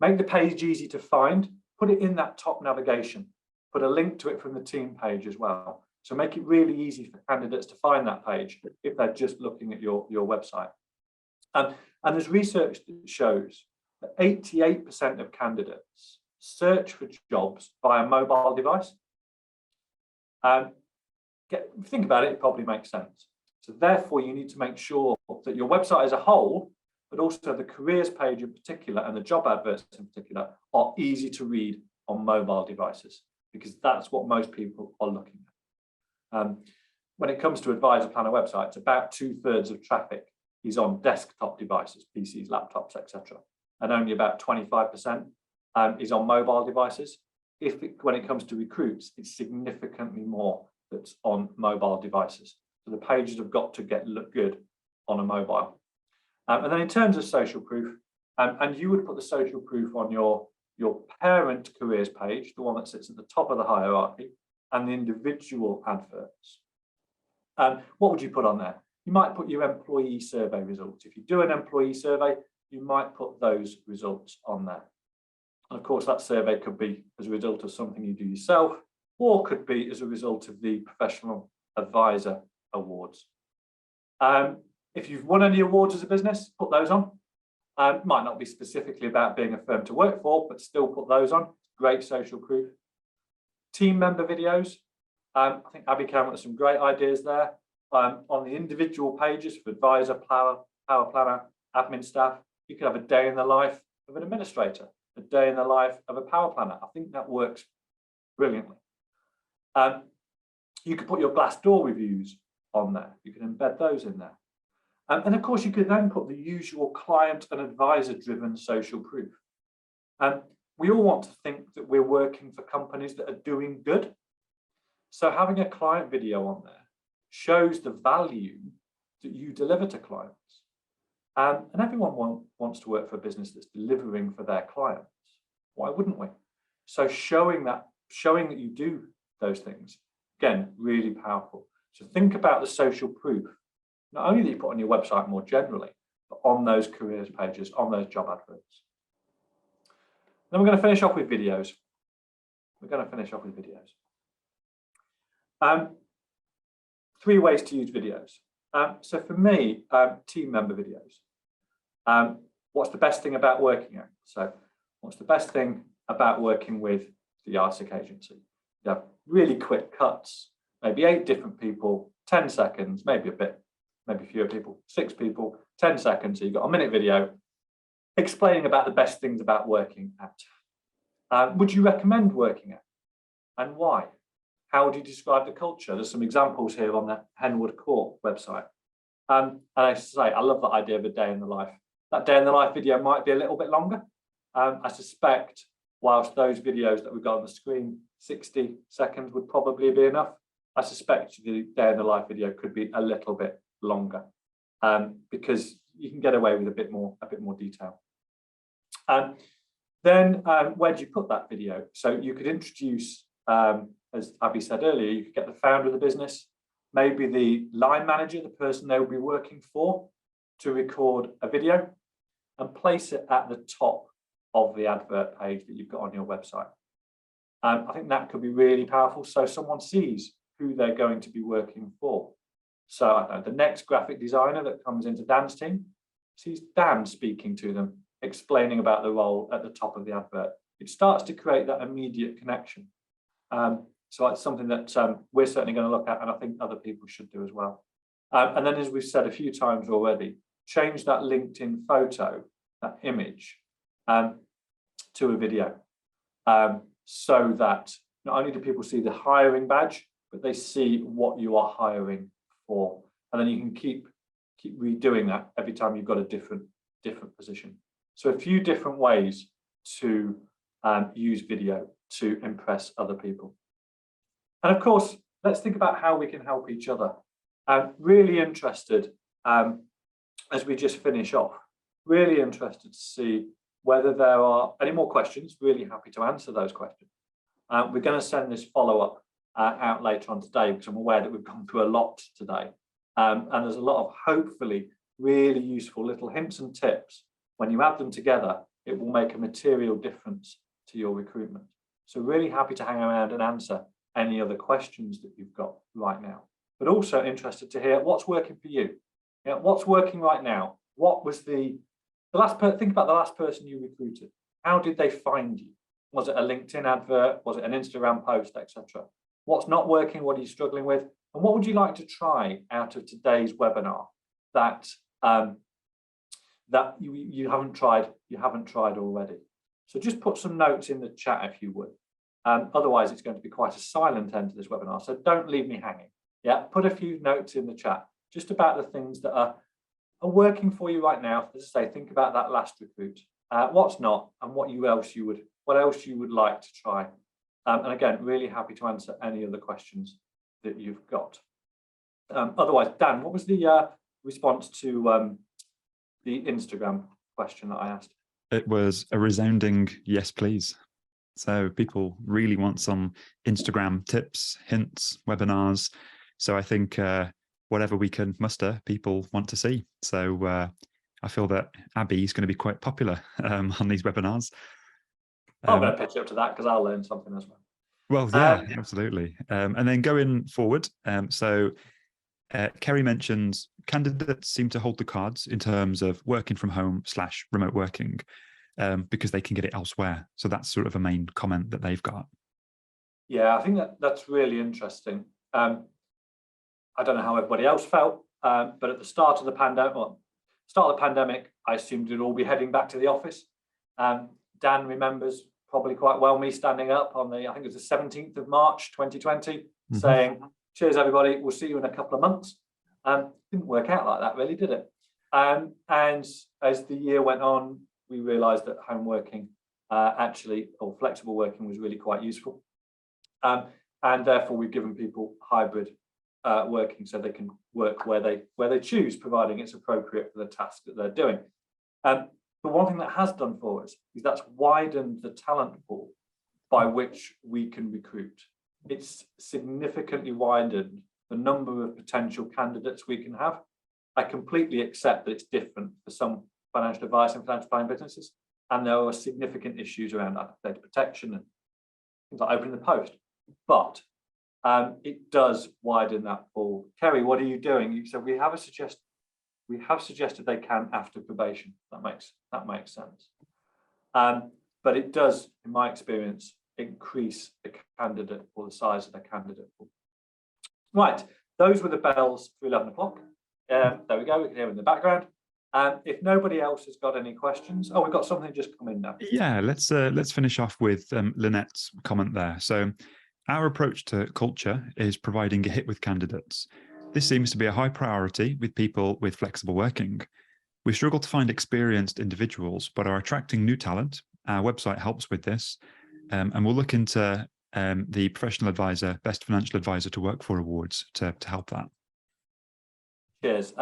Make the page easy to find, put it in that top navigation, put a link to it from the team page as well. So make it really easy for candidates to find that page if they're just looking at your website. And there's research that shows that 88% of candidates search for jobs via mobile device. Think about it, it probably makes sense. So therefore, you need to make sure that your website as a whole, but also the careers page in particular and the job adverts in particular, are easy to read on mobile devices, because that's what most people are looking at. When it comes to Advisor Planner websites, about 2/3 of traffic is on desktop devices, PCs, laptops, etc. And only about 25% is on mobile devices. When it comes to recruits, it's significantly more that's on mobile devices. So the pages have got to look good on a mobile. And then in terms of social proof, and you would put the social proof on your parent careers page, the one that sits at the top of the hierarchy, and the individual adverts. What would you put on there? You might put your employee survey results. If you do an employee survey, you might put those results on there. And of course, that survey could be as a result of something you do yourself, or could be as a result of the Professional Advisor Awards. If you've won any awards as a business, put those on. Might not be specifically about being a firm to work for, but still put those on. Great social proof. Team member videos. I think Abby came up with some great ideas there. On the individual pages for advisor, power planner, admin staff, you could have a day in the life of an administrator, a day in the life of a power planner. I think that works brilliantly. You could put your Glassdoor reviews on there. You can embed those in there. And of course, you could then put the usual client and advisor-driven social proof. We all want to think that we're working for companies that are doing good. So having a client video on there shows the value that you deliver to clients. And everyone wants to work for a business that's delivering for their clients. Why wouldn't we? So showing that you do those things, again, really powerful. So think about the social proof, not only that you put on your website more generally, but on those careers pages, on those job adverts. Then we're going to finish off with videos. Three ways to use videos. So for me, team member videos. What's the best thing about working at? So what's the best thing about working with the Yardstick agency? You have really quick cuts, maybe 8 different people, 10 seconds, maybe fewer people, 6 people, 10 seconds. So you've got a minute video explaining about the best things about working at. Would you recommend working at? And why? How would you describe the culture? There's some examples here on the Henwood Court website. And I say, I love that idea of a day in the life. That day in the life video might be a little bit longer. I suspect whilst those videos that we've got on the screen, 60 seconds would probably be enough, I suspect the day in the life video could be a little bit longer, because you can get away with a bit more detail. Then where do you put that video? So you could introduce, as Abby said earlier, you could get the founder of the business, maybe the line manager, the person they will be working for, to record a video and place it at the top of the advert page that you've got on your website. I think that could be really powerful, so someone sees who they're going to be working for. So I don't know, the next graphic designer that comes into Dan's team sees Dan speaking to them, explaining about the role at the top of the advert. It starts to create that immediate connection. So it's something that we're certainly going to look at, and I think other people should do as well. And then, as we've said a few times already, change that LinkedIn photo, that image, to a video, so that not only do people see the hiring badge, but they see what you are hiring for. And then you can keep redoing that every time you've got a different position. So a few different ways to use video to impress other people. And of course, let's think about how we can help each other. I'm really interested, as we just finish off, really interested to see whether there are any more questions. Really happy to answer those questions. We're going to send this follow-up out later on today, because I'm aware that we've gone through a lot today. And there's a lot of hopefully really useful little hints and tips. When you add them together, it will make a material difference to your recruitment. So really happy to hang around and answer any other questions that you've got right now. But also interested to hear what's working for you. What's working right now? What was the last person? Think about the last person you recruited. How did they find you? Was it a LinkedIn advert? Was it an Instagram post, etc.? What's not working? What are you struggling with? And what would you like to try out of today's webinar that that you haven't tried already? So just put some notes in the chat if you would. Otherwise, it's going to be quite a silent end to this webinar. So don't leave me hanging. Yeah, put a few notes in the chat just about the things that are working for you right now. As I say, think about that last recruit. What's not, and what else you would like to try. And again, really happy to answer any other questions that you've got. Otherwise, Dan, what was the response to the Instagram question that I asked? It was a resounding yes, please. So people really want some Instagram tips, hints, webinars. So I think whatever we can muster, people want to see. So I feel that Abby is going to be quite popular on these webinars. I'm going to pitch up to that because I'll learn something as well. Well, yeah, absolutely. And then going forward, so Kerry mentions candidates seem to hold the cards in terms of working from home / remote working because they can get it elsewhere. So that's sort of a main comment that they've got. Yeah, I think that's really interesting. I don't know how everybody else felt, but at the start of the pandemic, I assumed we'd all be heading back to the office. Dan remembers probably quite well me standing up on I think it was the 17th of March, 2020, saying, cheers, everybody, we'll see you in a couple of months. Didn't work out like that, really, did it? And as the year went on, we realised that home working or flexible working was really quite useful. And therefore, we've given people hybrid working so they can work where they choose, providing it's appropriate for the task that they're doing. But one thing that has done for us is that's widened the talent pool by which we can recruit. It's significantly widened the number of potential candidates we can have. I completely accept that it's different for some financial advice and financial planning businesses, and there are significant issues around data protection and things like opening the post. But it does widen that pool. Kerry, what are you doing? You said we have suggested they can after probation. That makes sense. But it does, in my experience, increase the candidate or the size of the candidate pool. Right, those were the bells for 11 o'clock. There we go, we can hear in the background. If nobody else has got any questions, we've got something just come in now. Yeah, let's finish off with Lynette's comment there. So our approach to culture is providing a hit with candidates. This seems to be a high priority with people with flexible working. We struggle to find experienced individuals, but are attracting new talent our website helps with this, and we'll look into the Professional Advisor, Best Financial Advisor to Work For awards to help that. Cheers.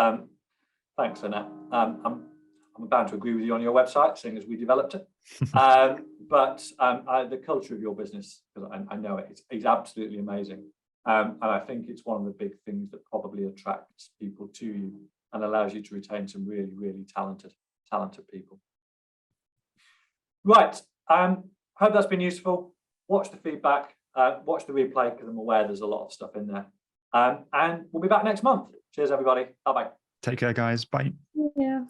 Thanks, Annette. I'm bound to agree with you on your website, seeing as we developed it. But the culture of your business, because I know it, is absolutely amazing. And I think it's one of the big things that probably attracts people to you and allows you to retain some really, really talented people. Right. Hope that's been useful. Watch the feedback, watch the replay, because I'm aware there's a lot of stuff in there. And we'll be back next month. Cheers, everybody. Bye-bye. Take care, guys. Bye. Yeah.